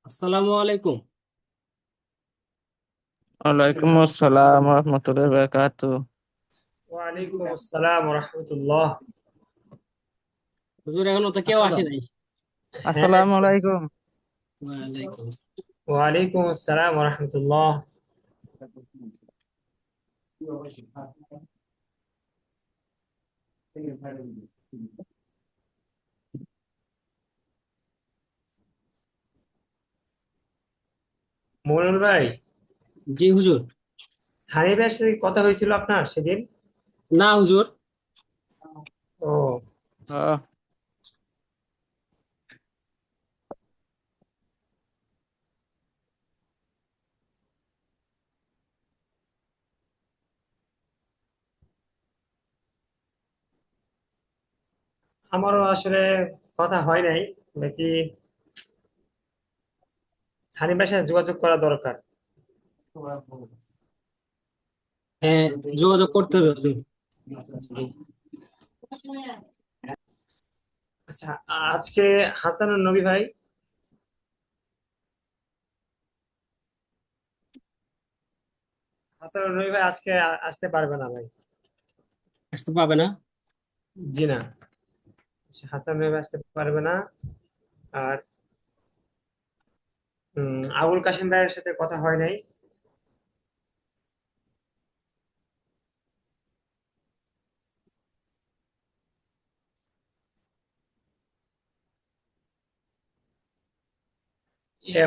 আসসালামু আলাইকুম। ওয়ালাইকুম আসসালাম রহমতুল্লাহ বারাকাতু। ওয়ালাইকুম আসসালাম রহমতুল্লাহ। হুজুর এখনো তো কেউ আসে আসসালাম নাই। হ্যাঁ, আসসালামু আলাইকুম। ওয়ালাইকুম আসসালাম। ওয়ালাইকুম আসসালাম রহমতুল্লাহ। মইনুল ভাই, জি হুজুর। সানি ভাইয়ের সাথে কথা হয়েছিল আপনার সেদিন? না হুজুর। ও আহ, আমারও আসলে কথা হয় নাই নাকি। সানি ভাইয়ের সাথে যোগাযোগ করা দরকার। হ্যাঁ, যোগাযোগ করতে হবে হুজুর। আচ্ছা, আজকে হাসানুর নবী ভাই, হাসানুর নবী ভাই আজকে আসতে পারবে না ভাই। আসতে পারবে না। জি না, আচ্ছা, হাসানুর নবী ভাই আসতে পারবে না। আর আবুল কাশিম ভাইয়ের সাথে কথা হয় নাই।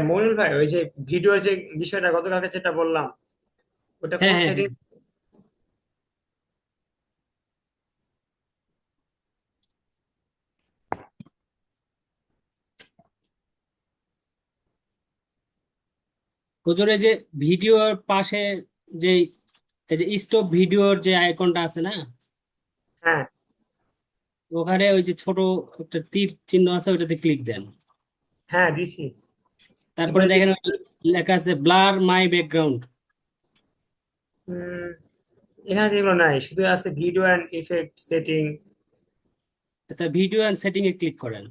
মইনুল ভাই, ওই যে ভিডিওর যে বিষয়টা গতকালকে যেটা বললাম, ওটা হ্যাঁ কোন হ্যাঁ সেটিং? হ্যাঁ। হুজুর এই যে ভিডিওর পাশে যে এই যে স্টপ ভিডিওর যে আইকনটা আছে না, হ্যাঁ, ওখানে ওই যে ছোট একটা তীর চিহ্ন আছে, ওইটাতে ক্লিক দেন। হ্যাঁ দিছি। তারপরে এবার যে দেখেন লেখা আছে ব্লার মাই ব্যাকগ্রাউন্ড। উম, এখানে যেগুলো নাই, শুধু আছে ভিডিও অ্যান্ড ইফেক্ট সেটিং। এটা ভিডিও এন্ড সেটিং এ ক্লিক করেন।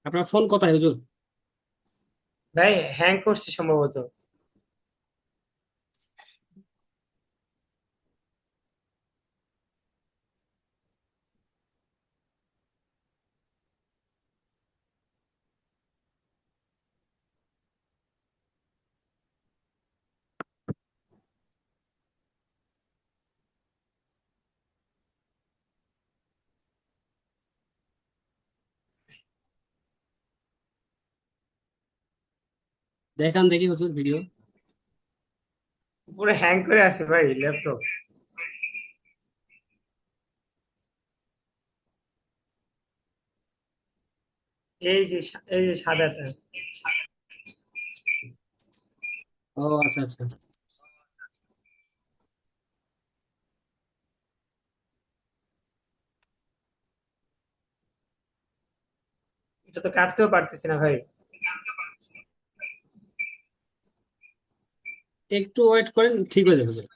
আপনার ফোন কোথায় হুজুর? ভাই, হ্যাং করছে সম্ভবত। দেখান দেখি হুজুর ভিডিও। পুরো হ্যাং করে আছে ভাই ল্যাপটপ। এই যে সাদাটা, ও আচ্ছা আচ্ছা। এটা তো কাটতেও পারতেছি না ভাই। একটু ওয়েট করেন, ঠিক হয়ে যাবে হুজুর।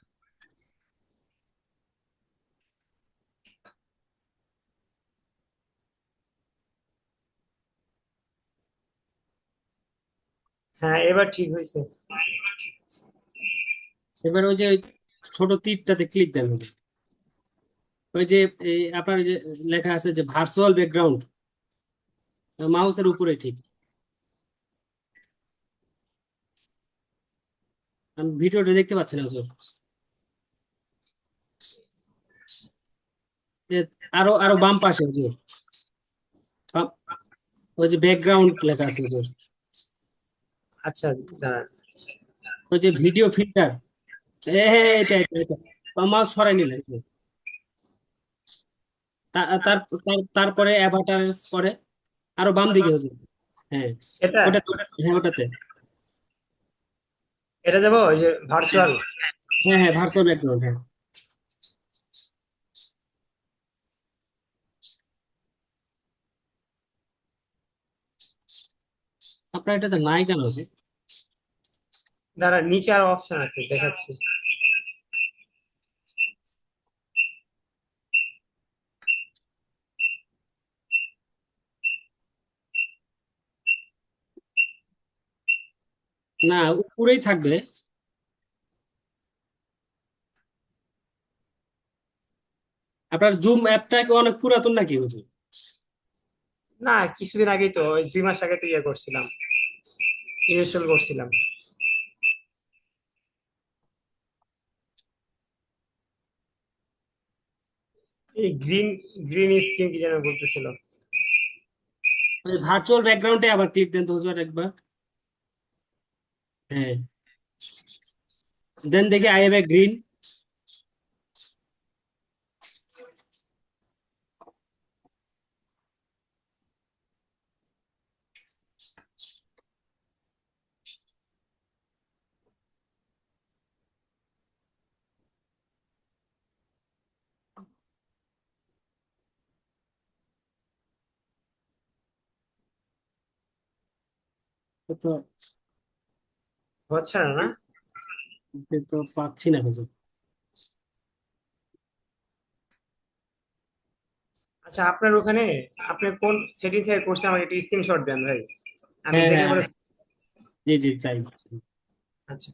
হ্যাঁ, এবার ঠিক হয়েছে। এবার ওই যে ছোট তীরটাতে ক্লিক দেন হুজুর। ওই যে আপনার যে লেখা আছে যে ভার্চুয়াল ব্যাকগ্রাউন্ড, মাউসের উপরে ঠিক। আমি ভিডিওটা দেখতে পাচ্ছি না হুজুর। এ, আরো আরো বাম পাশে হুজুর, বাম- ওই যে ব্যাকগ্রাউন্ড লেখা আছে হুজুর, আচ্ছা, দাঁড়ান। ওই যে ভিডিও ফিল্টার, এটা এটা এটা মাউস সরাই নিলেন হুজুর। তারপরে অ্যাভাটার পরে আরো বাম দিকে হুজুর। হ্যাঁ, এটা ওটাতে, হ্যাঁ ওটাতে। এটা যাবো ওই যে ভার্চুয়াল। হ্যাঁ হ্যাঁ, ভার্চুয়াল ব্যাকগ্রাউন্ড, হ্যাঁ। আপনার এটাতে নাই কেন হুজুর? দাঁড়ান, নিচে আরো অপশন আছে, দেখাচ্ছি। না, উপরেই থাকবে। আপনার জুম অ্যাপটা কি অনেক পুরাতন নাকি হুজুর? না, কিছুদিন আগেই তো, ওই 2 মাস আগে তো ইয়ে করছিলাম, ইনস্টল করছিলাম। এই গ্রিন গ্রিন স্ক্রিন কি যেন বলতেছিল। ওই ভার্চুয়াল ব্যাকগ্রাউন্ডে আবার ক্লিক দেন তো হুজুর একবার। হ্যাঁ, দেন দেখি আই হ্যাভ এ গ্রিন। তো হচ্ছে না না? তো পাচ্ছি না হুজুর। আচ্ছা, আপনার ওখানে আপনি কোন সেটিং থেকে করছেন আমাকে একটা স্ক্রিনশট দেন ভাই, আমি হ্যাঁ দেখে হ্যাঁ, পরে। জি জি চাই। আচ্ছা।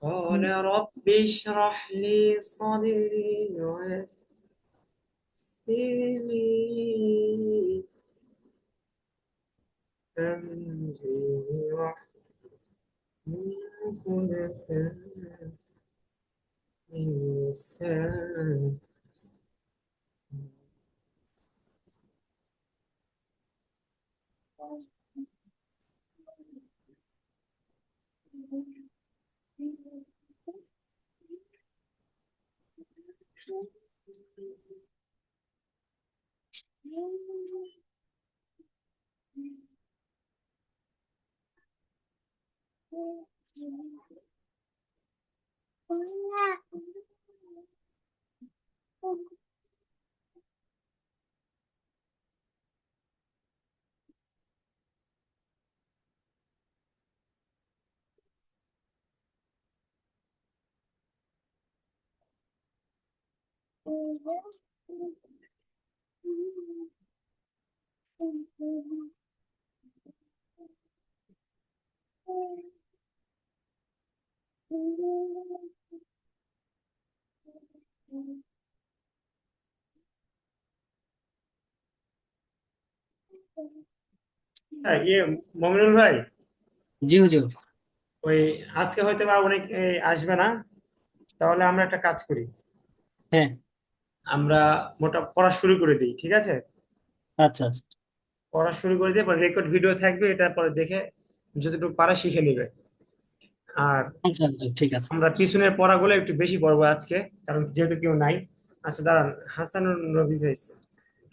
قال رب اشرح لي صدري ويسر لي أمري واحلل عقدة من لساني. হ্যাঁ, মমিনুল ভাই, জি হুজুর। ওই আজকে হয়তো বা অনেক আসবে না, তাহলে আমরা একটা কাজ করি, হ্যাঁ, আমরা মোটা পড়া শুরু করে দিই, ঠিক আছে? আচ্ছা আচ্ছা পড়া শুরু করে দিয়ে পরে রেকর্ড ভিডিও থাকবে, এটা পরে দেখে যতটুকু পারা শিখে নিবে। আর আচ্ছা আচ্ছা, ঠিক আছে। আমরা পিছনের পড়াগুলো একটু বেশি পড়বো আজকে, কারণ যেহেতু কেউ নাই। আচ্ছা দাঁড়ান, হাসানুর নবী ভাই,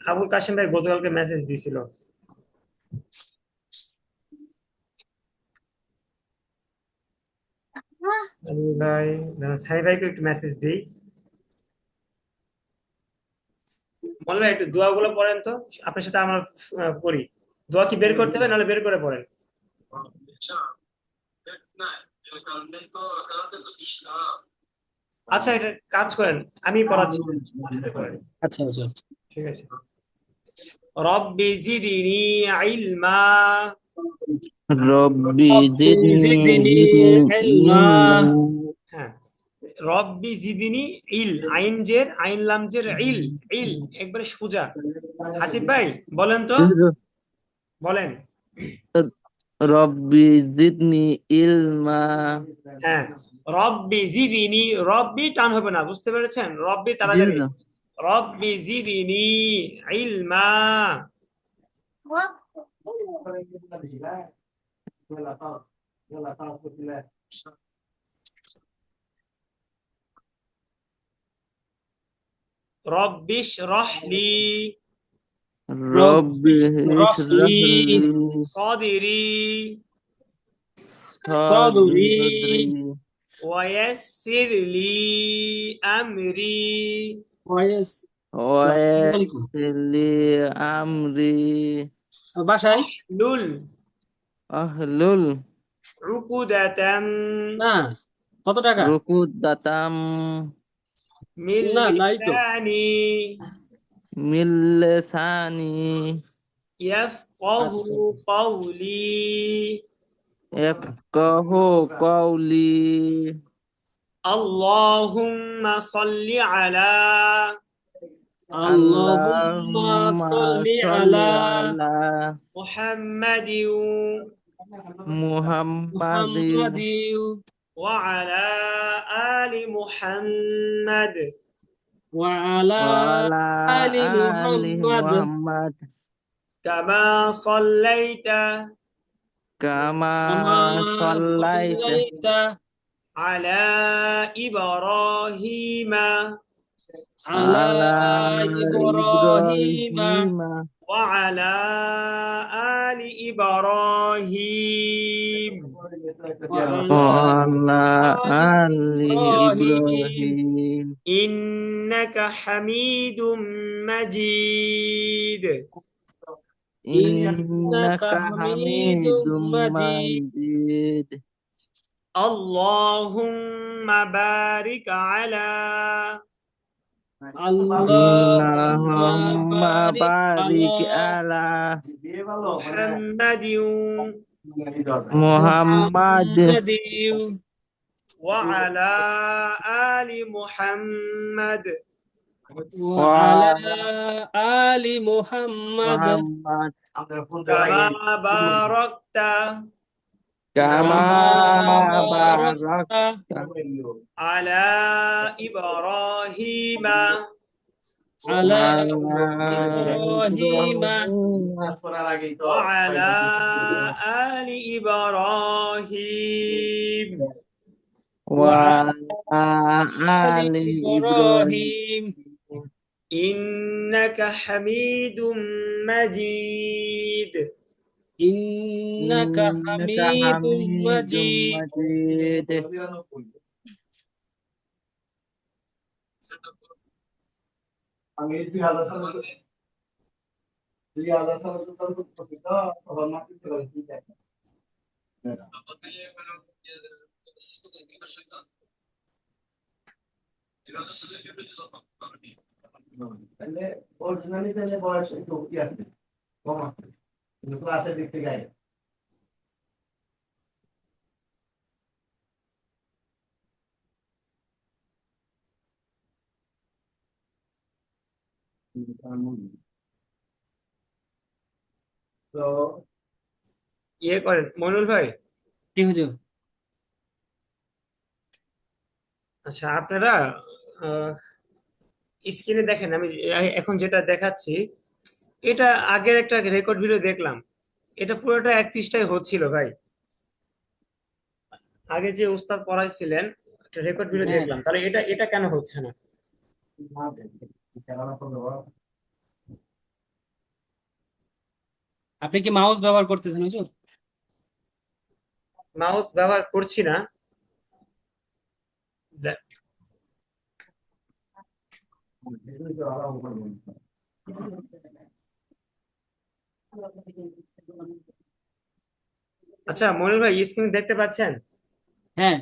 আবুল কাশেম ভাই গতকালকে মেসেজ দিছিল। আবুল ভাই, দাঁড়ান, সানি ভাইকে একটু মেসেজ দিই। মনে হয় একটু দোয়াগুলো পড়েন তো, আপনার সাথে আমরা পড়ি। দোয়া কি বের করতে হবে, নাহলে বের করে পড়েন? আচ্ছা, এটা কাজ করেন, আমি পড়াচ্ছি, সাথে করেন। আচ্ছা আচ্ছা। ঠিক আছে। রব্বি জিদিনি ইলমা। রব্বি রব্বি জিদনি ইলমা। ইলমা। হ্যাঁ, রব্বি জিদিনি ইল, আইন জের আইন লাম জের ইল, ইল একবারে সোজা। হাসিব ভাই বলেন তো, বলেন। রব্বি জিদনি ইলমা। হ্যাঁ, রব্বি জিদিনি, রব্বি টান হবে না, বুঝতে পেরেছেন? রব্বি তাড়াতাড়ি, জিদ রব্বি জিদিনি ইলমা। রব্বিশ রহলি রব্বি রব্বিশরাহ লি ইশরাহলি সদিরি সাদরি সাদরি ওয়ায়াসসিরলি আমরি। ওয়াইস। আসসালামু আলাইকুম। ওয়াসলি আমরি বাসায় লুল আহলুল উকুদাতাম না, কত টাকা? রুকুদাতাম মিন না, নাই তো। লিসানি মিল্লেসানি আচ্ছা, ইয়াফকাহু ঠিক আছে। কওলি। ইয়াফকাহু কওলি আল্লাহুম্মা সাল্লি আলা আল্লাহুম্মা আল্লাহুম্মা সাল্লি সাল্লি আলা আলা মুহাম্মাদিন মুহাম্মাদিন মুহাম্মাদিন ওয়া আলা আলি মুহাম্মাদ ওয়া আলা ওয়া আলা আলি আলি মুহাম্মাদ মুহাম্মাদ কামা সাল্লাইতা কামা কামা সাল্লাইতা সাল্লাইতা আলা ইব্রাহিমা আলা আলা ইব্রাহিমা ইব্রাহিমা ওয়া আলা আলি ইব্রাহিম ওয়া ওয়া আলা আলা আলি আলি ইব্রাহিম ইব্রাহিম ইন্নাকা হামিদুম মাজিদ। ইন্নাকা ইন্নাকা হামিদুম হামিদুম মাজিদ। মাজিদ আল্লাহুম্মা বারিক আলা আল্লাহুম্মা আল্লাহুম্মা বারিক আলা বারিক আলা মুহাম্মাদিন মুহাম্মাদ মুহাম্মাদিন ওয়া আলা আলি মুহাম্মাদ ওয়া ওয়া আলা আলা আলি মুহাম্মাদ মুহাম্মাদ কামা বারাকতা কামা কামা বারাকতা বারাকতা আলা ইব্রাহিমা আলা আলা ইব্রাহিমা ইব্রাহিম ওয়া আলা আলি ইব্রাহিম ওয়া ওয়া আলা আলি আলি ইব্রাহিম ইব্রাহিম ইন্নাকা হামিদুম মাজিদ। ইন্নাকা ইন্নাকা হামিদুম হামিদুম মাজিদ। মাজিদ ইয়ে করেন মইনুল ভাই। কি হুজুর? আচ্ছা, আপনারা স্ক্রিনে দেখেন, আমি এখন যেটা দেখাচ্ছি এটা আগের একটা রেকর্ড ভিডিও দেখলাম, এটা পুরোটা এক পৃষ্ঠায় হচ্ছিল ভাই। আগে যে উস্তাদ পড়াইছিলেন একটা রেকর্ড ভিডিও হ্যাঁ, দেখলাম, তাহলে এটা এটা কেন হচ্ছে না? আপনি কি মাউস ব্যবহার করতেছেন হুজুর? মাউস ব্যবহার করছি না। দে- আচ্ছা মনির ভাই, স্ক্রিন দেখতে পাচ্ছেন? হ্যাঁ,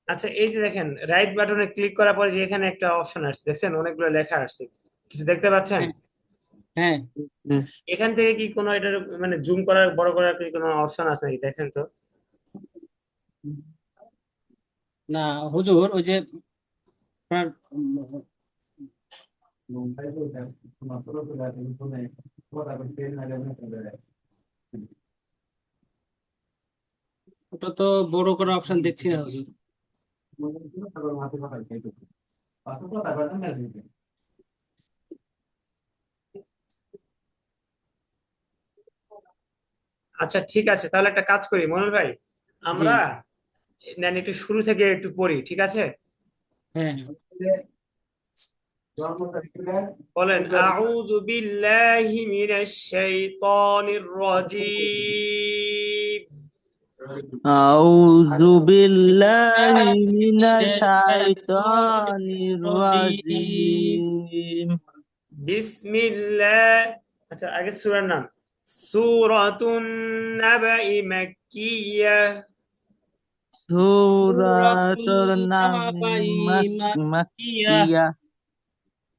আচ্ছা, এই যে দেখেন রাইট বাটনে ক্লিক করার পরে যে এখানে একটা অপশন আসছে, দেখছেন অনেকগুলো লেখা আসছে, কিছু দেখতে পাচ্ছেন? হ্যাঁ, হ্যাঁ, এখান থেকে কি কোনো এটার মানে জুম করার বড় করার কি কোনো অপশন আছে নাকি দেখেন তো? না হুজুর, ওই যে আপনার ওটা তো বড় করার অপশন দেখছি না হুজুর। আচ্ছা ঠিক আছে, তাহলে একটা কাজ করি মনির ভাই, জি, আমরা নেন একটু শুরু থেকে একটু পড়ি, ঠিক আছে? হ্যাঁ। বলেন, আউযু বিল্লাহি মিনাশ শাইতানির রাজীম। أعوذ بالله من মিনাশ الشيطان শাইতানির রাজীম। الرجيم বিসমিল্লাহ। আচ্ছা, আগে সূরার নাম সূরাতুন নাবাই মাক্কিয়া। سورة সূরাতুন النمل নাবাই মাক্কিয়াহ। مكية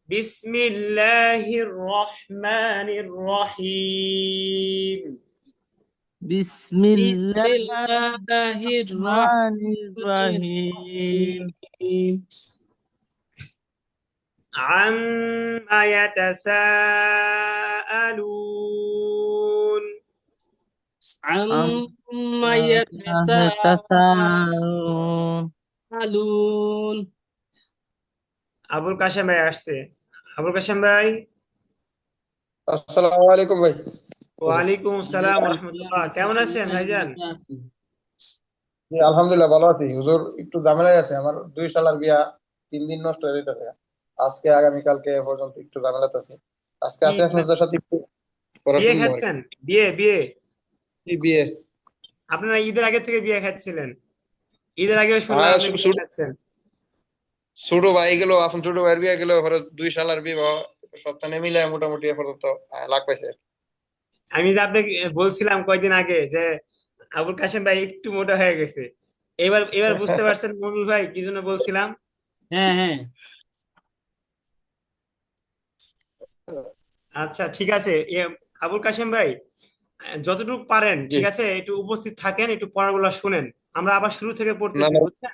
বিসমিল্লাহির রহমানির রহিম। بسم الله বিসমিল্লাহির الرحمن রহমানির الرحيم রহিম। عما يتساءلون. عما يتساءلون يتساءلون। আবুল কাশেম ভাই আসছে। আবুল কাশেম ভাই। আসসালামু আলাইকুম ভাই। হুজুর। ওয়ালাইকুম আসসালাম ওয়া রাহমাতুল্লাহ, কেমন আছেন ভাইজান? জি, আলহামদুলিল্লাহ ভালো আছি হুজুর। একটু ঝামেলায় আছে, আমার 2 শালার বিয়া 3 দিন নষ্ট হয়ে যেতেছে। আজকে আগামীকালকে পর্যন্ত একটু ঝামেলাতে আছে। আজকে কি আছে মানে আপনাদের সাথে একটু পড়া বিয়ে শুনবো আর কি। খাচ্ছেন? বিয়ে বিয়ে এই বিয়ে আপনারা ঈদের আগে থেকে বিয়ে খাচ্ছিলেন? ঈদের আগেও শুনলাম আপনি বিয়ে ছোট খাচ্ছেন। ছোট ভাই গেল, এখন ছোট ভাইয়ের বিয়ে গেল, পরে 2 শালার বিবাহ সপ্তাহে মিলে মোটামুটি এ পর্যন্ত লাখ পাইছে। আমি যে আপনাকে বলছিলাম কয়দিন আগে যে আবুল কাশেম ভাই একটু মোটা হয়ে গেছে, এবার এবার বুঝতে পারছেন মনির ভাই কি জন্য বলছিলাম? হ্যাঁ, হ্যাঁ, আচ্ছা ঠিক আছে, আবুল কাশেম ভাই, যতটুকু পারেন জি। ঠিক আছে একটু উপস্থিত থাকেন, একটু পড়াগুলো শুনেন। আমরা আবার শুরু থেকে না পড়তেছি, না, বুঝছেন?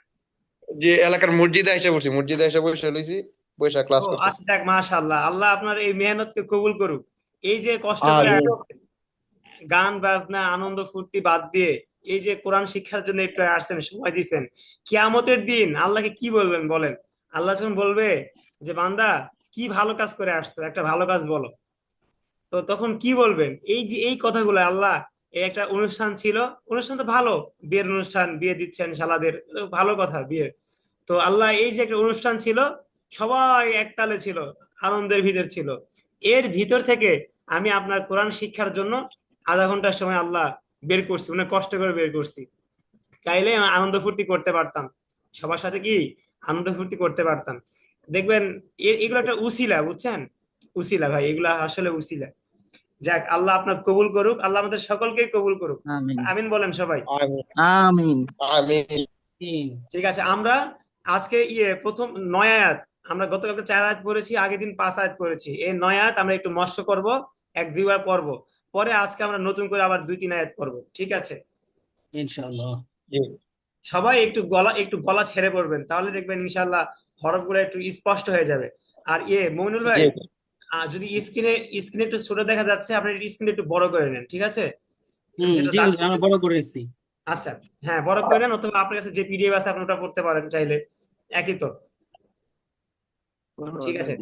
যে এলাকার মসজিদে এসে বসি, মসজিদে এসে বসে লইছি, বৈশা ক্লাস ও করতেছি। আচ্ছা, যাক মাশাআল্লাহ, আল্লাহ আপনার এই মেহনতকে কবুল করুক। এই যে কষ্ট করে আমিন গান বাজনা আনন্দ ফুর্তি বাদ দিয়ে এই যে কোরআন শিক্ষার জন্য একটু আসছেন, সময় দিছেন, কিয়ামতের দিন আল্লাহকে কি বলবেন বলেন? আল্লাহ যখন বলবে যে বান্দা কি ভালো কাজ করে আসছো, একটা ভালো কাজ বলো, তো তখন কি বলবেন? এই যে এই কথাগুলো আল্লাহ, এই একটা অনুষ্ঠান ছিল, অনুষ্ঠান তো ভালো, বিয়ের অনুষ্ঠান, বিয়ে দিচ্ছেন শালাদের, ভালো কথা বিয়ে। তো আল্লাহ এই যে একটা অনুষ্ঠান ছিল, সবাই একতালে ছিল, আনন্দের ভিতর ছিল, এর ভিতর থেকে আমি আপনার কোরআন শিক্ষার জন্য আধা ঘন্টার সময় আল্লাহ বের করছি, মানে কষ্ট করে বের করছি। চাইলে আমি আনন্দ ফুর্তি করতে পারতাম, সবার সাথে কি আনন্দ ফুর্তি করতে পারতাম। দেখবেন এগুলো একটা উসিলা, বুঝছেন? উসিলা ভাই, এগুলা আসলে উসিলা। যাক, আল্লাহ আপনার কবুল করুক, আল্লাহ আমাদের সকলকেই কবুল করুক। آمين আমিন বলেন সবাই। আমিন آمين আমিন। ঠিক আছে, আমরা আজকে প্রথম 9 আয়াত, আমরা গতকালকে 4 আয়াত পড়েছি, আগের দিন 5 আয়াত পড়েছি, এই 9 আয়াত আমরা একটু মস্ত করব, 1-2 বার পড়বো, পরে আজকে আমরা নতুন করে আবার 2-3 আয়াত পড়বো, ঠিক আছে? ইনশাআল্লাহ। জি সবাই একটু গলা ছেড়ে পড়বেন, তাহলে দেখবেন ইনশাল্লাহ হরফগুলো একটু স্পষ্ট হয়ে যাবে। আর মইনুল ভাই, জি। যদি স্ক্রিনে একটু ছোট দেখা যাচ্ছে, আপনি স্ক্রিনে একটু বড় করে নেন, ঠিক আছে? যেটা জি দাগ হুজুর, আমরা করতেছি। বড় করে এসেছি। আচ্ছা, হ্যাঁ বড় করে নেন, অথবা আপনার কাছে যে পিডিএফ আছে আপনি ওটা পড়তে পারেন চাইলে, একই তো। ঠিক আছে।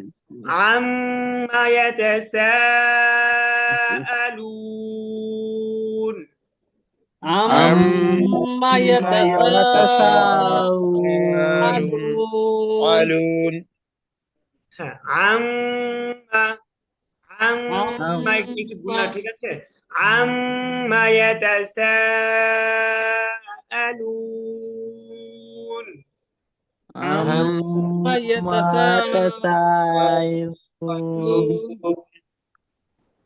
আম্মা ইয়াতাসাআলুন। আম আম্মা عما يتساءلون ইয়াতাসাআলুন। আলুন হ্যাঁ, আম্মা, আম্মা একটু আম্মা গুণা, ঠিক আছে? আম্মা ইয়াতাসাআলুন। আম্মা عما ইয়াতাসাআলুন। يتساءلون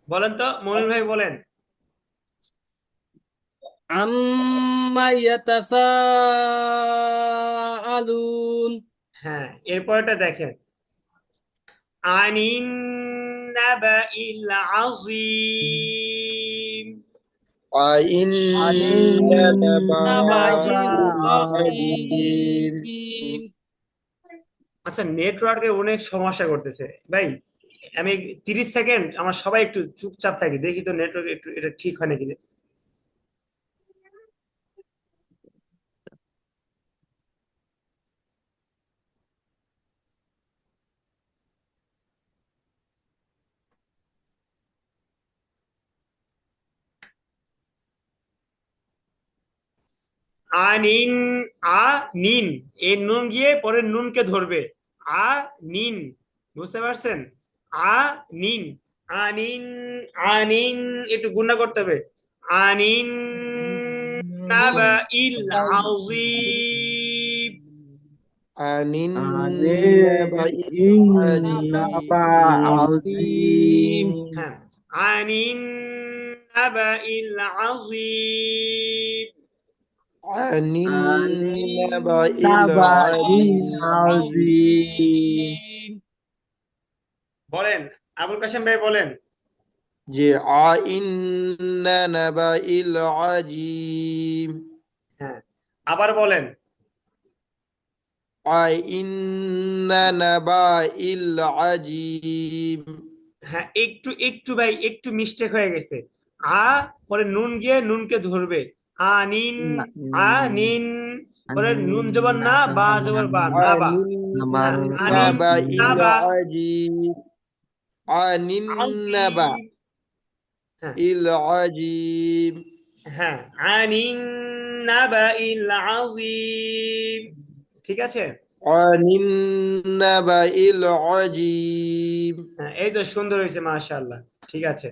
বলেন তো মনির ভাই, বলেন। আম্মা ইয়াতাসাআলুন। হ্যাঁ, এরপরটা দেখেন, আনিন النبأ العظيم وإن আচ্ছা, নেটওয়ার্কের অনেক সমস্যা করতেছে ভাই। আমি 30 সেকেন্ড আমার সবাই একটু চুপচাপ থাকি, দেখি তো নেটওয়ার্ক একটু এটা ঠিক হয় নাকি। আনিন, আ নিন, এই নুন গিয়ে পরে নুনকে ধরবে। আ নিন, বুঝতে পারছেন? আ নিন, আনিন, আনিন, একটু গুণা করতে হবে। আনিন নাবা ইল আযীম। عن النبأ العظيم হ্যাঁ, আনিন নাবা ইল আযীম। عن النبأ العظيم বলেন, আবুল কাশেম ভাই বলেন। عن النبأ العظيم হ্যাঁ, আবার বলেন। عن النبأ العظيم হ্যাঁ, একটু একটু ভাই একটু মিস্টেক হয়ে গেছে। আ পরে নুন গিয়ে নুনকে ধরবে। আনিন, আনিন, পরে নুন জবর না, বা জবর বা, না বা। হ্যাঁ, আনিন النبأ না বা العظيم عن النبأ আযীম। হ্যাঁ العظيم হ্যাঁ, আনিন নাবা ইল আযীম। ঠিক আছে। عن النبأ العظيم হ্যাঁ, এই তো সুন্দর হয়েছে, মাশাআল্লাহ। ঠিক আছে,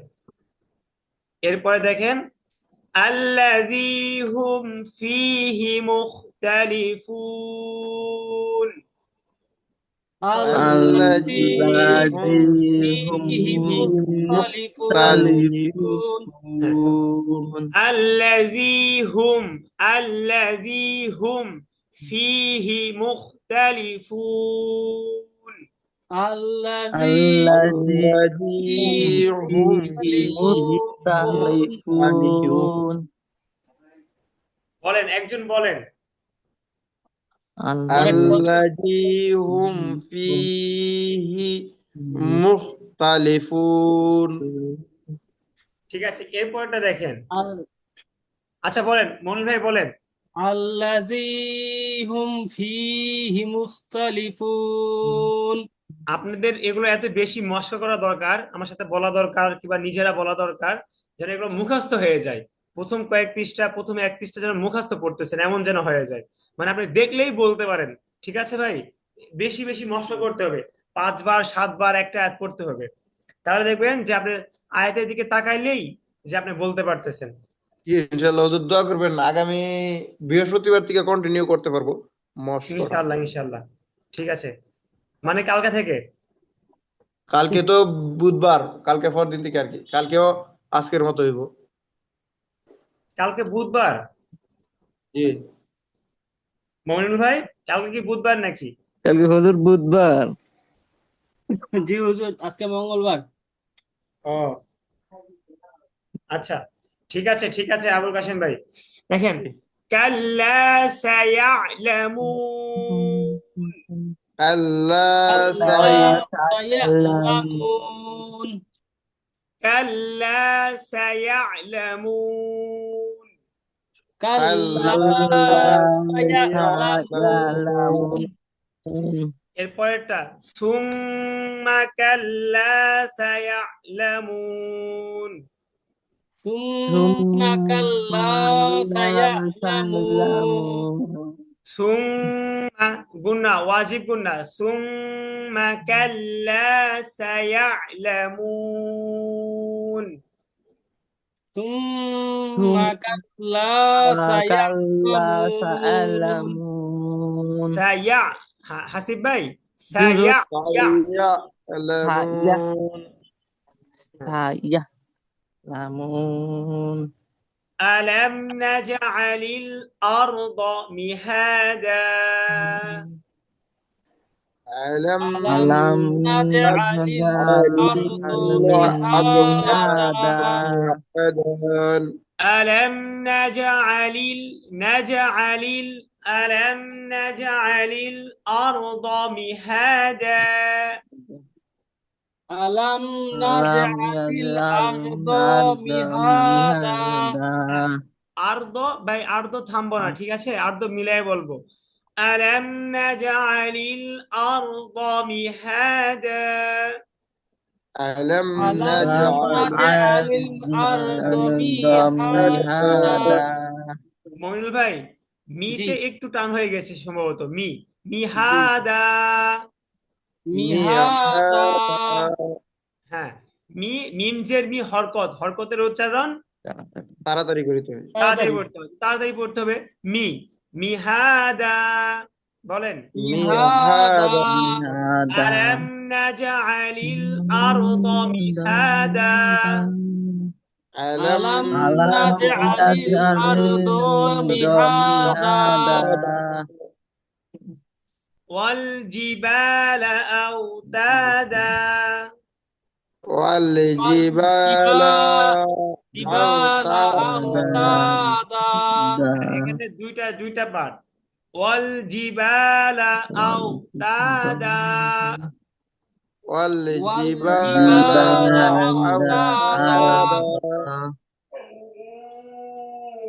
এরপরে দেখেন, الذي هم فيه مختلفون। الذي هم الذي فيه هم مختلفون হ্যাঁ, مختلفون الذي هم فيه مختلفون الذي الذي الذي هم فيه مختلفون বলেন, একজন বলেন। الذي هم فيه مختلفون ঠিক আছে, এরপরটা দেখেন। ال- আচ্ছা বলেন, মনির ভাই বলেন। الذي هم فيه مختلفون আপনাদের এগুলো এত বেশি মশলা করা দরকার, আমার সাথে বলা দরকার, কিংবা নিজেরা বলা দরকার, যেন এগুলো মুখস্থ হয়ে যায়। প্রথম কয়েক পৃষ্ঠা, প্রথমে এক পৃষ্ঠা যেন মুখস্থ পড়তেছেন এমন যেন হয়ে যায়, মানে আপনি দেখলেই বলতে পারেন। ঠিক আছে ভাই, বেশি বেশি মশলা করতে হবে, 5 বার 7 বার একটা আয়াত পড়তে হবে। তাহলে দেখবেন যে আপনি আয়াতের দিকে তাকাইলেই যে আপনি বলতে পারতেছেন। ইনশাআল্লাহ হুজুর দোয়া করবেন, আগামী বৃহস্পতিবার থেকে কন্টিনিউ করতে পারবো মশকরা। ইনশাআল্লাহ ইনশাআল্লাহ। ঠিক আছে, মানে কালকে থেকে। কালকে তো বুধবার, কালকে পর দিন থেকে আর কি, কালকেও আজকের মতো হইব। কালকে বুধবার? জি মমিনুল ভাই, কালকে কি বুধবার নাকি? কালকে হুজুর বুধবার। জি হুজুর, আজকে মঙ্গলবার। ও আচ্ছা, ঠিক আছে ঠিক আছে আবুল কাশেম ভাই। দেখেন, কাল্লা সায়ালামুন, আল্লাহ আল্লাহ সাই সায়ালামুন কাল্লা সায়ালামুন। কাল্লা সায়ালামুন এরপরেরটা, সুম্মা কাল্লা সায়ালামুন। সুম্মা কাল্লা সায়ালামুন সুম্মা গুন্না, ওয়াজিব গুন্না, সুম্মা কাল্লা সায়ালামুন। সুম্মা কাল্লা কাল্লা সায়ালামুন সায়ালামুন সায়া, হাসিব ভাই, জি হুজুর। সায়া ইয়া। সায়ালামুন সায়ালামুন আলাম নাজআলিল আরদা মিহাদা। ألم ألم نجعل نجعل الأرض الأرض مهادا مهادا ألم ألم نجعل الأرض مهادا ألم ألم نجعل نجعل الأرض الأرض مهادا হ্যাঁ, مهادا আর্দ ভাই আর্দ থামবো না, ঠিক আছে, আর্দ মিলাই বলবো। ألم نجعل الأرض مهادا ألم ألم ألم نجعل نجعل الأرض الأرض مهادا مهادا মমিনুল ভাই, জি মিতে একটু টান হয়ে গেছে সম্ভবত, জি মিহাদা। মিহাদা হ্যাঁ, মিমজের হরকতের উচ্চারণ তাড়াতাড়ি করিতে হবে। তাড়াতাড়ি তাড়াতাড়ি পড়তে হবে। মিহাদা বলেন। মিহাদা مهادا ألم نجعل الأرض مهادا ألم ألم ألم نجعل نجعل الأرض الأرض مهادا مهادا والجبال أوتادا والجبال والجبال أوتادا أوتادا এখানে দুইটা পার্ট। والجبال أوتادا والجبال والجبال جبال أوتادا أوتادا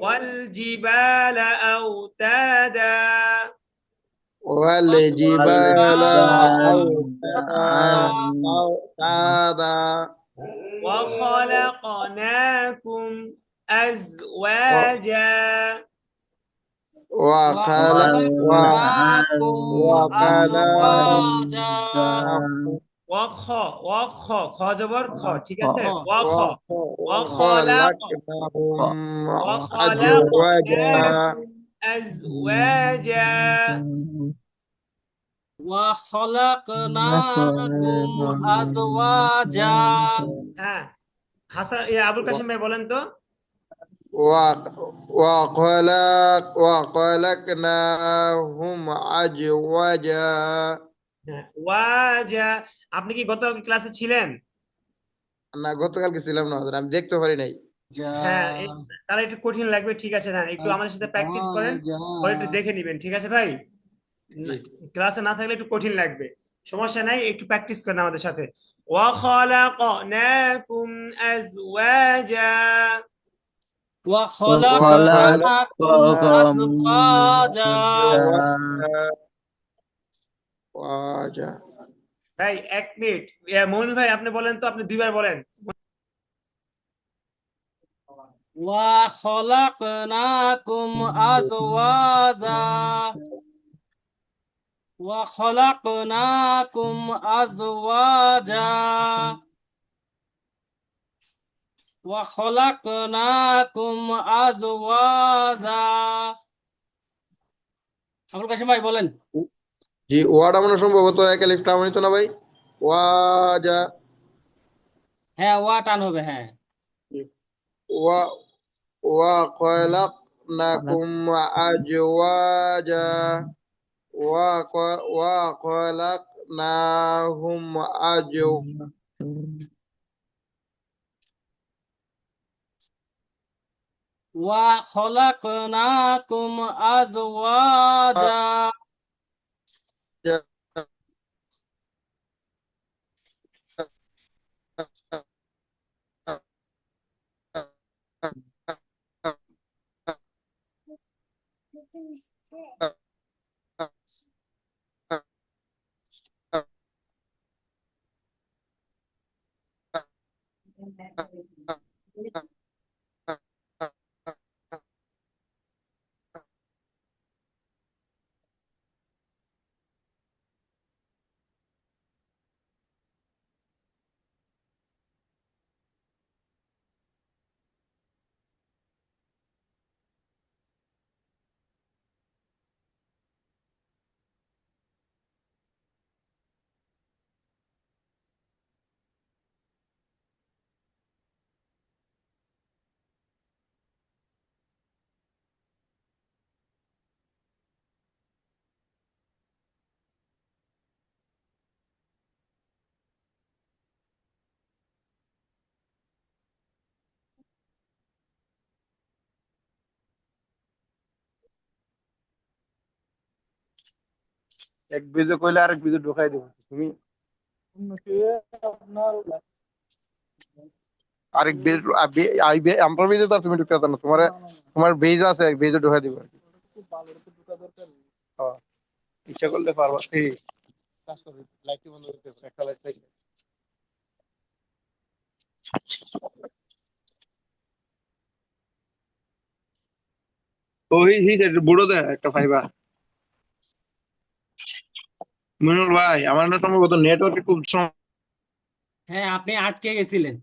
والجبال أوتادا والجبال والجبال أوتادا وخلقناكم أزواجا وخلق وخلقناكم أزواجا وخ وخ খ জবর খ, ঠিক আছে, خ وخ وخلق وخلقناهم أزواجا وخلقناكم أزواجا وخلقناكم أزواجا হ্যাঁ, আবুল কাশিম ভাই বলেন তো। وخلقناهم أزواجا হ্যাঁ, ওয়াজা। আপনি কি গতকাল ক্লাসে ছিলেন? না গতকালকে ছিলাম না হুজুর, আমি দেখতে পারি নাই। হ্যাঁ, তাহলে একটু কঠিন লাগবে, ঠিক আছে, না একটু আমাদের সাথে প্র্যাকটিস করেন, পরে একটু দেখে নিবেন, ঠিক আছে ভাই। জি। ক্লাসে না থাকলে একটু কঠিন লাগবে, সমস্যা নাই, একটু প্র্যাকটিস করেন আমাদের সাথে। وخلقناكم أزواجا وخلقناكم أزواجا أزواجا ভাই 1 মিনিট, মইনুল ভাই আপনি বলেন তো, আপনি দুইবার বলেন। وخلقناكم أزواجا وخلقناكم أزواجا وخلقناكم أزواجا আবুল কাশিম ভাই বলেন। জি, ওয়াটা মনে হয় সম্ভবত এক আলিফ টার্মিত না ভাই। ওয়াজা হ্যাঁ ওয়া টান হবে, হ্যাঁ ওয়া وخلقناكم أزواجا وخلقناهم أزواجا وخلقناكم أزواجا এক বেজে কইলে আরেক বেজে ঢোকাই দেবো তুমি আরেক বেজ আমার বেজে তো আর তুমি ঢুকতে পারো না তোমার বেজ আছে এক বেজে ঢোকাই দিব আর কি হ্যাঁ, ইচ্ছা করলে পারবা এই কাজ করবে লাইটটি বন্ধ করতে হবে, একটা লাইট থাকবে ওই হিসেবে বুড়ো দেয় একটা ফাইবা মইনুল ভাই আমার না সম্ভবত নেটওয়ার্কে খুব হ্যাঁ, আপনি আটকে গেছিলেন।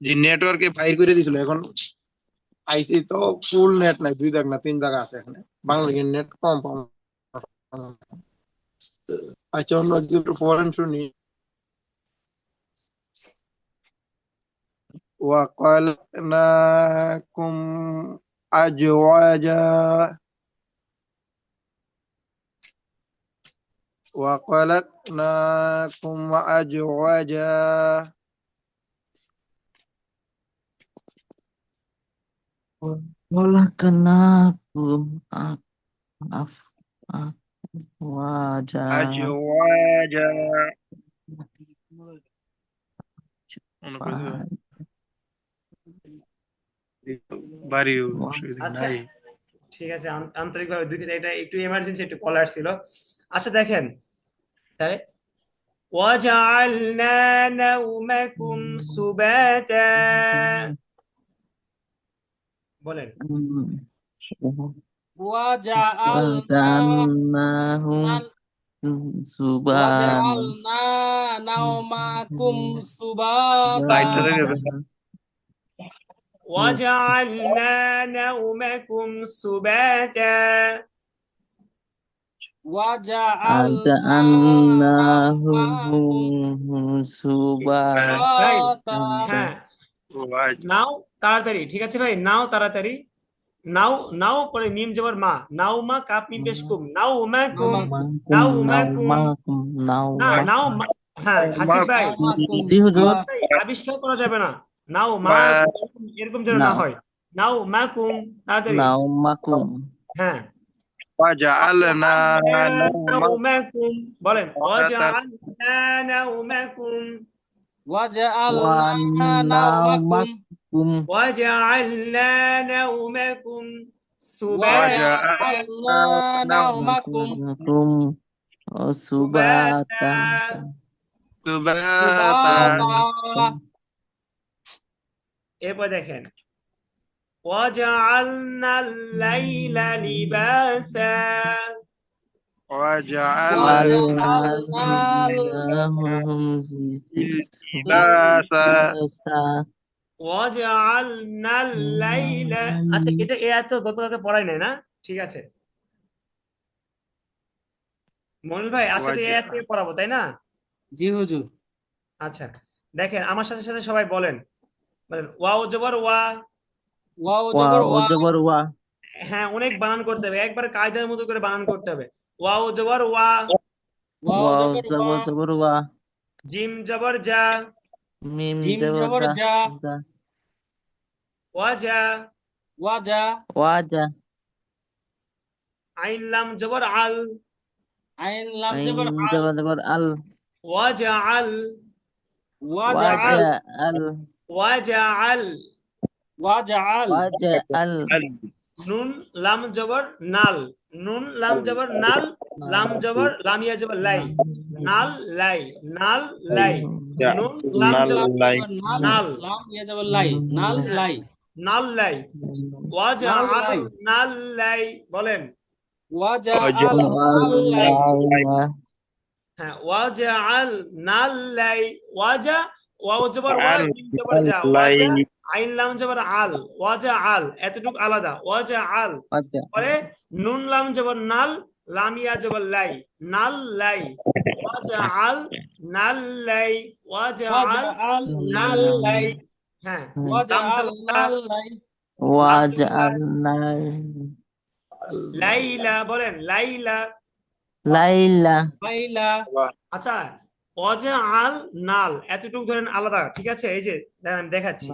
যে নেটওয়ার্কে ফাইর করে দিছিল এখন আইসি তো ফুল নেট নাই 2 জায়গা না 3 জায়গা আছে এখানে বাংলাদেশের নেট কম পাম আচ্ছা অন্য একটু ফরেন শুনি وخلقناكم أزواجا وخلقناكم أزواجا Walakanakum afwaja. أزواجا বাড়িও আচ্ছা ঠিক আছে আন্তরিকভাবে দুঃখিত, এটা একটু এমার্জেন্সি একটু কলার ছিল। আচ্ছা দেখেন তাহলে وَجَعَلْنَا نَوْمَكُمْ سُبَاتًا বলেন وجعلنا نومكم سباتا وَجَعَلْنَا نَوْمَكُمْ سُبَاتًا وجعلنا سباتا হ্যাঁ নাও তাড়াতাড়ি, ঠিক আছে ভাই, নাও তাড়াতাড়ি, নাও নাও পরে মিম জবর মা, নাও মা কাপ মিম পেশ কুম, নাও মা কুম, নাও মা কুম, না নাও হ্যাঁ হাসিব ভাই আবিষ্কার করা যাবে না, নাও মা এরকম যেন না হয়, নাও মা কুম তাড়াতাড়ি, হ্যাঁ وجعلنا نومكم বলেন وجعلنا نومكم وجعلنا نومكم وجعلنا نومكم سباتا وجعلنا نومكم Subata. سباتا এরপর দেখেন وجعلنا الليل لباسا وجعلنا وجعلنا الليل আচ্ছা এটা এত গতকালকে পড়াই নাই না, ঠিক আছে মনিল ভাই আজকে তো এত পড়াবো তাই না? জি হুজুর। আচ্ছা দেখেন আমার সাথে সাথে সবাই বলেন ওয়াও জবর ওয়া, ওয়াও জবর ওয়া, হ্যাঁ অনেক বানান করতে হবে, একবার কায়দার মতো করে বানান করতে হবে। ওয়াও জবর ওয়া, ওয়াও জবর ওয়া, জিম জবর জা, জিম জবর জা, ওয়াজা ওয়াজা, আইন লাম জবর আল, আইন লাম জবর আল, ওয়াজআল, ওয়াজআল, নুন লাম জবর নাল, নুন লাম জবর নাল, লাম জবর লামিয়া জবর লাই, নাল লাই, নাল লাই, নুন লাম জবর নাল, লাম ইয়া জবর লাই, নাল লাই, নাল লাই, ওয়াজআল নাল লাই, বলেন ওয়াজআল নাল লাই, হ্যাঁ ওয়াজআল নাল লাই, ওয়াজা ওয়াও জবর ওয়া, জিম জবর জা, ওয়াজা আইন লাম জবর আল, ওয়াজআল এতটুকু আলাদা, ওয়াজআল পরে নুন লাম জবর নাল, লামিয়া জবর লাই, নাল লাই, ওয়াজআল নাল লাই, ওয়াজআল নাল লাই, হ্যাঁ ওয়াজআল নাল লাই, লাইলা, বলেন লাইলা, লাইলা, আচ্ছা ওয়াজআল নাল এতটুকু ধরেন আলাদা, ঠিক আছে এই যে দেখেন আমি দেখাচ্ছি,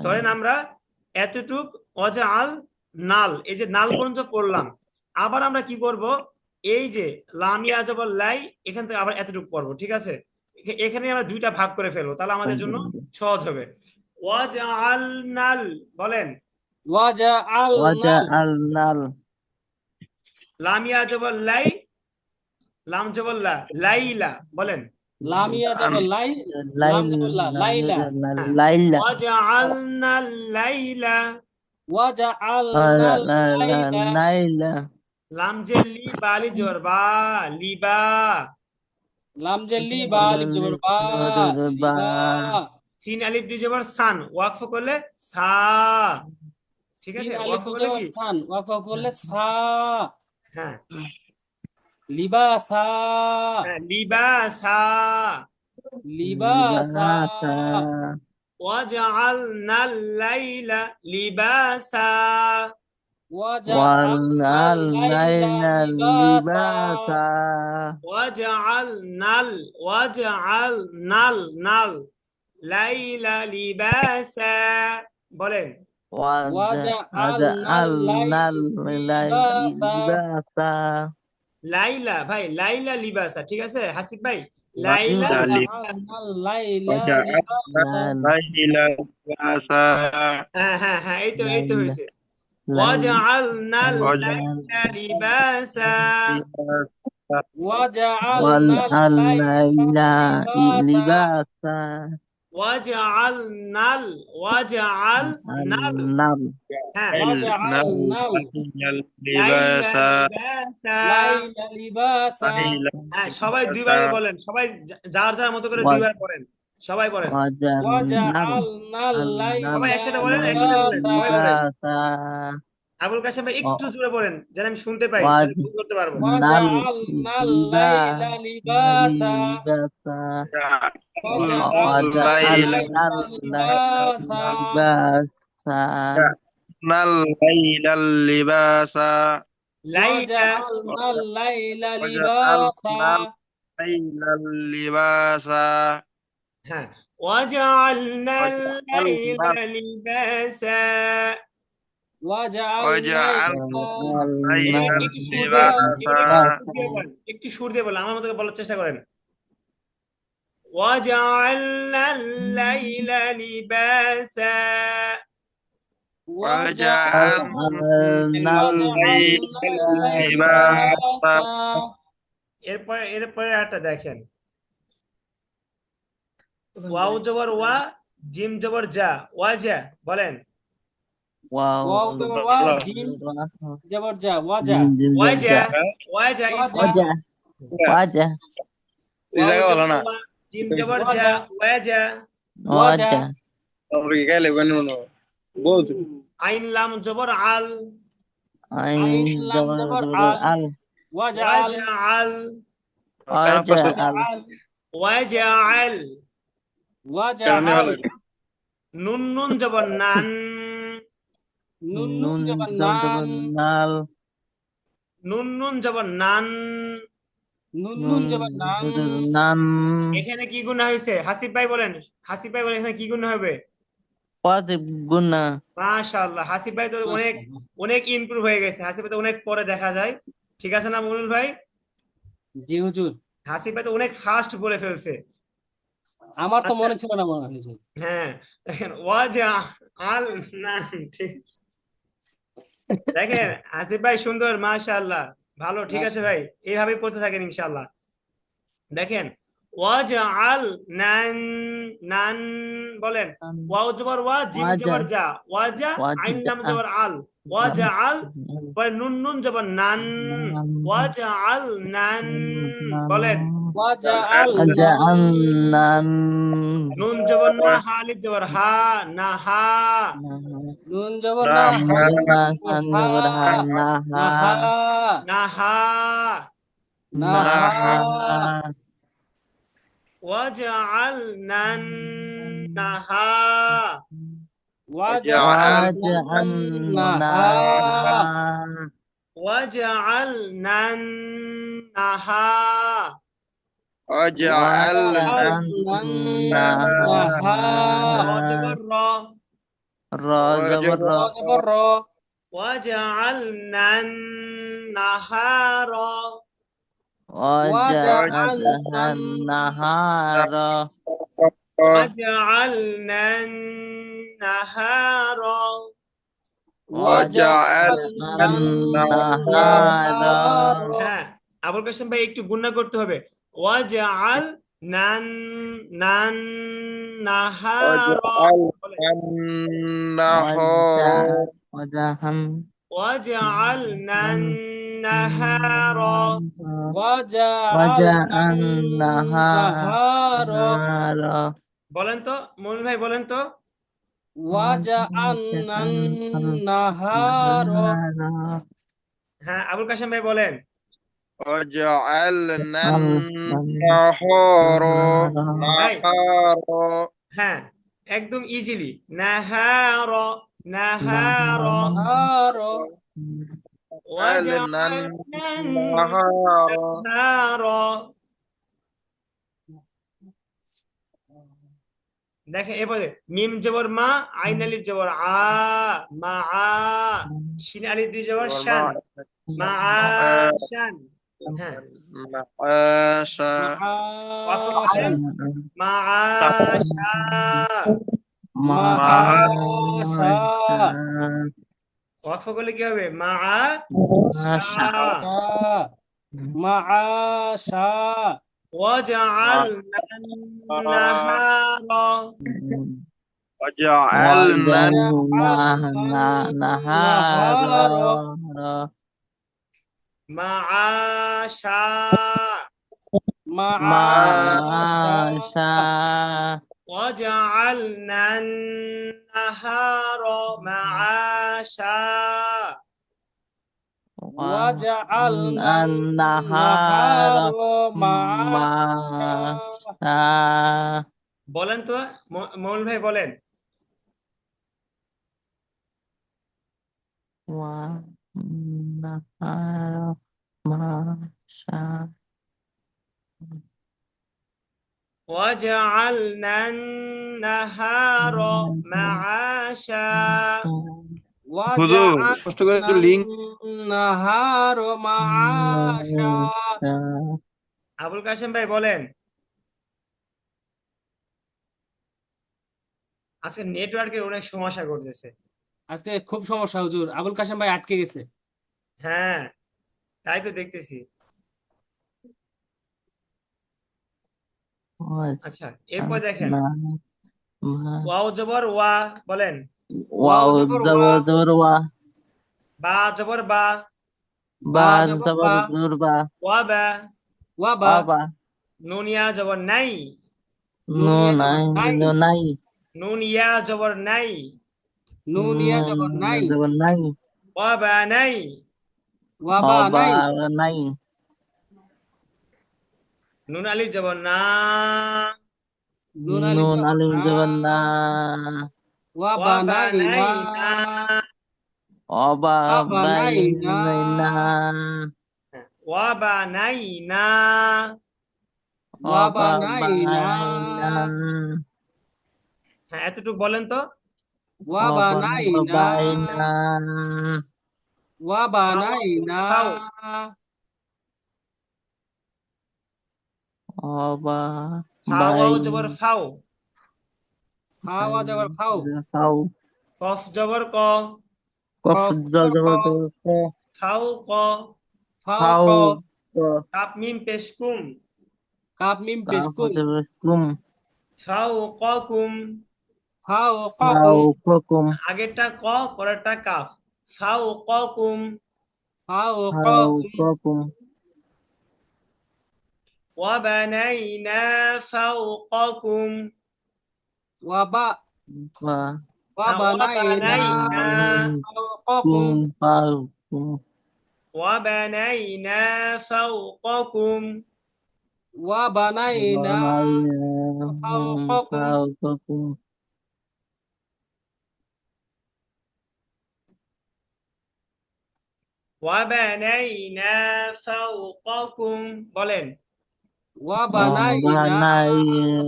ধরেন আমরা এতটুক ওয়াজআল নাল, এই যে নাল পর্যন্ত পড়লাম, আবার আমরা কি করব এই যে লাম ইয়া জবর লাই, এখান থেকে আবার এতটুকু পড়বো, ঠিক আছে? এখানে আমরা দুইটা ভাগ করে ফেলবো, তাহলে আমাদের জন্য সহজ হবে। ওয়াজআলনাল, বলেন। ওয়াজআলনাল, ওয়াজআলনাল লাম ইয়া জবর লাই, লাম জবর লা, লাইলা, বলেন। লাম ইয়া জবর লাই, লাম জবর লা, লাইলা। হ্যাঁ। লাইলা ওয়াজআলনাল লাইলা, ওয়াজআলনাল লাইলা, লাইলা লাম যে লি বালি জবর বা, লিবা। লাম জেলি বা আলিফ জবর বা, বা লিবা। সিন আলিফ দুই জবর সান, ওয়াকফ করলে সা, ঠিক আছে? সিন আলিফ ওয়াকফ করলে জবর কি? সান, ওয়াকফ করলে সা। হ্যাঁ, লিবাসা, হ্যাঁ, লিবাসা। লিবাসা। ওয়াজআলনাল লাইলা লিবাসা, ওয়াজআলনাল লাইলা লিবাসা, ওয়াজআলনাল নাল লাইলা লিবাসা, বলেন। ওয়াজআলনাল লিবাসা। লাইলা ভাই, লাইলা লিবাসা, ঠিক আছে হাসিব ভাই? লাইলা ওয়াজআলনাল লাইলা লিবাসা। হ্যাঁ হ্যাঁ হ্যাঁ, এই তো হয়েছে। ওয়াজআলনাল লাইলা লিবাসা, ওয়াজআলনাল লাইলা লিবাসা। ওয়াজআলনাল হ্যাঁ, ওয়াজআলনাল লাইলা লিবাসা। লাইলা লিবাসা। হ্যাঁ, সবাই দুইবার বলেন, সবাই যার যার মতো করে দুইবার পড়েন, সবাই পড়েন। ওয়াজআলনাল সবাই লাইলা একসাথে বলেন, একসাথে বলেন, সবাই বলেন। লিবাসা আবুল কাশেম ভাই একটু জোরে পড়েন, যেন আমি শুনতে পাই, ওয়াজ তাহলে ভুল করতে পারবো। ওয়াজআলনাল লাইলা লিবাসা। লিবাসা ওয়াজআলনাল লাইলা লিবাসা। লাইলা, ওয়াজআলনাল লাইলা লিবাসা। হ্যাঁ, ওয়াজআলনাল লাইলা লিবাসা। ওয়াজআলনাল একটু সুর দিয়ে বলেন, একটু সুর দিয়ে বলেন, আমার মতো করে বলার চেষ্টা করেন। ওয়াজআলনাল লাইলা লিবাসা, এরপরে একটা দেখেন, ওয়াও জবর ওয়া, জিম জবর যা, ওয়াজা, বলেন। ওয়াও জবর ওয়া, জিম জবর যা, ওয়াজা। ওয়াজা, ওয়াজা is ওয়াজা। ওয়াজা ওয়াও জবর ওয়া, জিম জবর যা, ওয়াজা। ওয়াজা। আইন লাম জবর আল, আইন লাম জবর আল, ওয়াজআল। ওয়াজআল, ওয়াজআল। নুন জবর নান, নুন জবর নান, নুন জবর নান। নুন জবর নান। এখানে কি গুণা হয়েছে? হাসিব ভাই বলেন, হাসিব ভাই বলেন, এখানে কি গুণা হবে? গুণা মাশাআল্লাহ, হাসিব ভাই তো অনেক ইমপ্রুভ হয়ে গেছে, হাসিব ভাই তো অনেক পরে দেখা যায়, ঠিক আছে না মনির ভাই? জি হুজুর, হাসিব ভাই তো অনেক ফাস্ট বলে ফেলছে। আমার তো আচ্ছা। মনে ছিল না মনে হয়েছে। হ্যাঁ, দেখেন ওয়াজআল নান, ঠিক। দেখেন হাসিব ভাই সুন্দর, মাশাআল্লাহ, ভালো, ঠিক আছে ভাই, এইভাবেই পড়তে থাকেন ইনশাআল্লাহ। দেখেন ওয়াজআল নান, বলেন। ওয়াও জবর ওয়া, জিম জবর যা, ওয়াজা। আইন লাম জবর আল, ওয়াজআল। পরে নুন জবর নান, ওয়াজআল নান, বলেন। ওয়াজআল নুন জবর না, হা আলিফ জবর হা, না হা। নুন জবর না, না হা। ওয়াজআলনা النهار وجعلنا النهار وجعلنا النهار وجعلنا النهار وجعلنا النهار وجعلنا النهار হ্যাঁ আবুল কাসেম ভাই একটু গুণনা করতে হবে ওয়াজআল নান নান নাহার وجعلنا وجعلنا النهار وجعلنا النهار النهار বলেন তো মনির ভাই বলেন তো وجعلنا النهار হ্যাঁ আবুল কাসেম ভাই বলেন وجعلنا النهار ভাই نهارا হ্যাঁ একদম ইজিলি নাহার নাহার نهار وجعلنا النهار النهار দেখেন এরপরে মিম জবর মা আইন আলিফ জবর আ মা আ শিন আলিফ দুই জবর শান মা আ শান হ্যাঁ معاشا ওয়াকফ বলেন মা আ শা معاشا ওয়াকফ করলে কি হবে মা আ শা معاشا وجعلنا النهار وجعلنا النهار معاشا معاشا وجعلنا النهار معاشا وجعلنا النهار معاشا বলেন তো মৌল ভাই বলেন والنهار معاشا وجعلنا النهار معاشا হুজুর কষ্ট করে একটু লিংক النهار معاشا আবুল কাসেম ভাই বলেন আজকে নেটওয়ার্কের অনেক সমস্যা করতেছে আজকে খুব সমস্যা হুজুর আবুল কাসেম ভাই আটকে গেছে হ্যাঁ তাই তো দেখতেছি আচ্ছা এরপর দেখেন ওয়াও জবর ওয়া বলেন واو জবর زبر زبر وا বা জবর বা با জবর زبر বা زبر با ওয়া বা ওয়াবা وابا নুন ইয়া জবর নাই نو জবর ناي নাই نو ناي নুন ইয়া জবর নাই নুন ইয়া জবর নাই زبر ناي ওয়া বা নাই ওয়াবা নাই وابا ناي নুন আলিফ জবর না নুন আলিফ نون জবর ألف না زبر نا ওয়াবা ওয়া বা নাই নাই না না وابا ওয়াবা নাই না بينا ওয়া বা নাই না ওয়াবা وابا নাই না بينا হ্যাঁ এতটুকু বলেন তো ওয়াবা وابا নাই না بينا ওয়াবা নাই না ফাও وابا ফাওয়াও জবর ফাও হাওয়া জবর খাও فاو কফ জবর ক قف কফ زبر জবর ক زبر ফাও ক ফাও ক فاو কাপ মিম পেশকুম কাপ মিম পেশ كاف কুম زبر كم ফাও কুম ফাও কুম فاو كم আগেরটা ক পরেরটা কাফ ফাও কুম ফাও فاو কুম كم وبنينا فوقكم ওয়াবা ওয়াবা নাই না وبنينا ফাওকাকুম فاوكم وبنينا فوقكم ওয়াবা নাই না فوقكم فاوكم وبنينا فوقكم বলেন وبنينا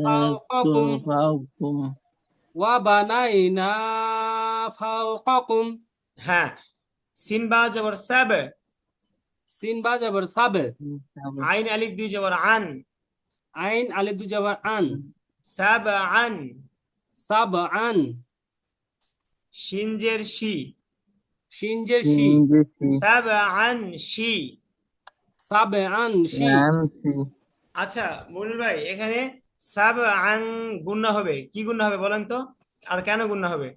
فوقكم فاوكم وبنينا فوقكم হ্যাঁ সিন বা জবর সাব সিন বা জবর সাবে, আইন আলিফ দুই জবর আন, আইন আলিফ দুই জবর আন, সাবআন, সাবআন, শিন জের শি, শিন জের শি, সিনজেসি সাবআন শি। সাবআন শি। আনসি আচ্ছা মনির ভাই, এখানে সাবআন গুণনা হবে, কি গুণনা হবে বলেন তো, আর কেন গুণনা হবে?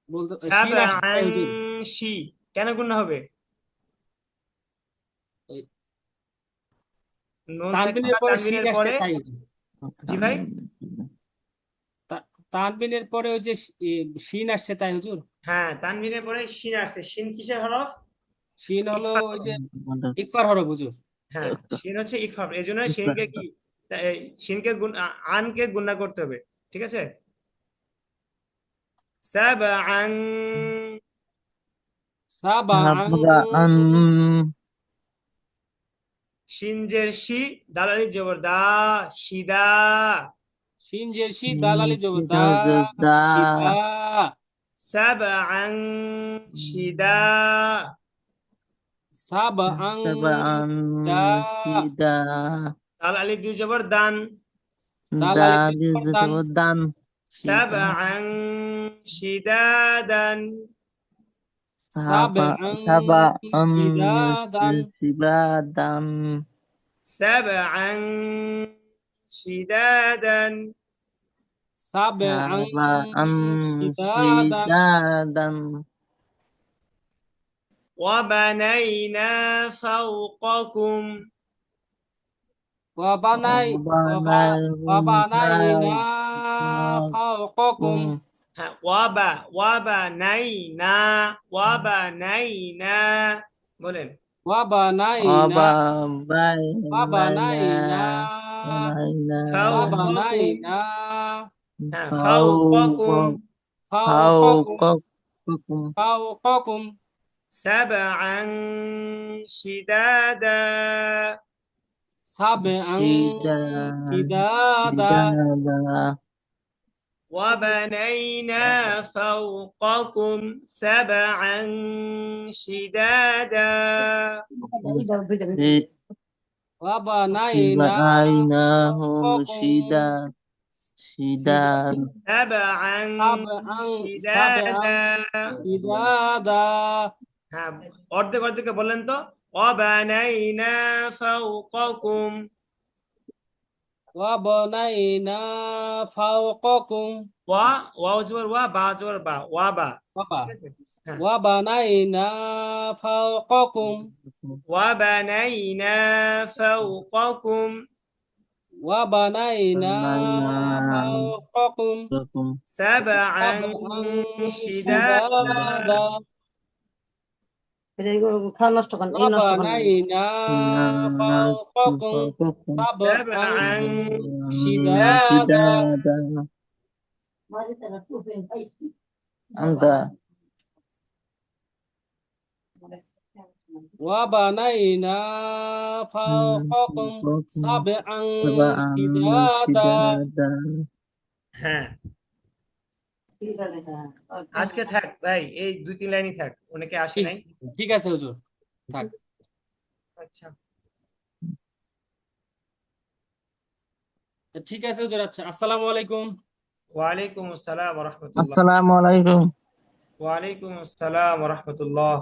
বলতে শিন আসছে তাই সাবআন হুজুর। শি, কেন গুণনা হবে? এই নুন তানবিনের সাকিনা পরে শিন তানবিনের আসছে পরে। তাই হুজুর। জি ভাই। তানবিনের পরে ওই যে শিন আসছে তাই হুজুর। হ্যাঁ, তানবিনের পরে শিন আসছে। শিন কিসের হরফ? শিন হলো ইকফার ওই হরফ। যে ইকফার হরফ হুজুর। হ্যাঁ, শিন হচ্ছে ইকফার, এই জন্য শিনকে কি, শিনকে আনকে গুণনা করতে হবে, ঠিক আছে? সাবআন, সাবআন, সাবআন শিন জের শি, দাল আলিফ জবর দা, শিদা। শিন জের শি, দাল আলিফ জবর দা, দা শিদা, সাবআন শিদা, সাবআন, সাবআন দা, সিদা দাল আলিফ দুই জবর দান, দাল দা আলিফ দুই দিয়ে জবর যেতে দান, দান সিদা সাবআন শিদাদান, সাবআন, সাবআন শিদাদান, সিবাদান সাবআন শিদাদান, সাবআন, সাবআন শিদাদান, সিদাদান ওয়াবানাইনা ফাওকাকুম, ওয়াবানাইনা ফাওকাকুম, হ্যাঁ, ওয়াবানাইনা, ওয়াবানাইনা, বলেন। ওয়াবানাইনা, অবাবাইনানা ওয়াবানাইনা, ফাওকাকুম, ওয়াবানাইনা, হ্যাঁ, ফাওকাকুম, ফাওকাকুম, ফাওকাকুম ফাওকাকুম, সাবআন শিদাদা, সাবআন, সিদা শিদাদা, সিদাদা وبنينا فوقكم سبعا شدادا، ওয়াবানাইনা সিবাইনাহুম ফাওকাকুম সিদান سبعا সাবআন, সাবআন, شدادا। শিদাদা, হ্যাঁ, অর্ধেক অর্ধেকে বললেন তো। وبنينا فوقكم، ওয়াবানাইনা ফাওকাকুম, ওয়া জবর ওয়া, বা জবর বা, ওয়াবা, বাবা, ঠিক আছে? হ্যাঁ, ওয়াবানাইনা ফাওকাকুম, وبنينا فوقكم ওয়াবানাইনা বানাইনা ফাওকাকুম লাকুম سبعا সাবআন, شدادا، শিদাদা, ওয়াবানাইনা ফাওকাকুম ফাওকাকুম সাবআন, سبعا শিদাদা, شدادا، সিদাদা আনতা ওয়াবানাইনা ফাওকাকুম সাবআন, সাবআন শিদাদা। সিদাদা হ্যাঁ, আজকে থাক ভাই, এই দুই তিন লাইনই থাক, অনেকে আসে ঠিক নাই। ঠিক আছে হুজুর, থাক। আচ্ছা, ঠিক আছে হুজুর, আচ্ছা, আসসালামু আলাইকুম। ওয়ালাইকুম আসসালাম ওয়া রাহমাতুল্লাহ। আসসালামু আলাইকুম ওয়ালাইকুম আসসালাম ওয়া রাহমাতুল্লাহ।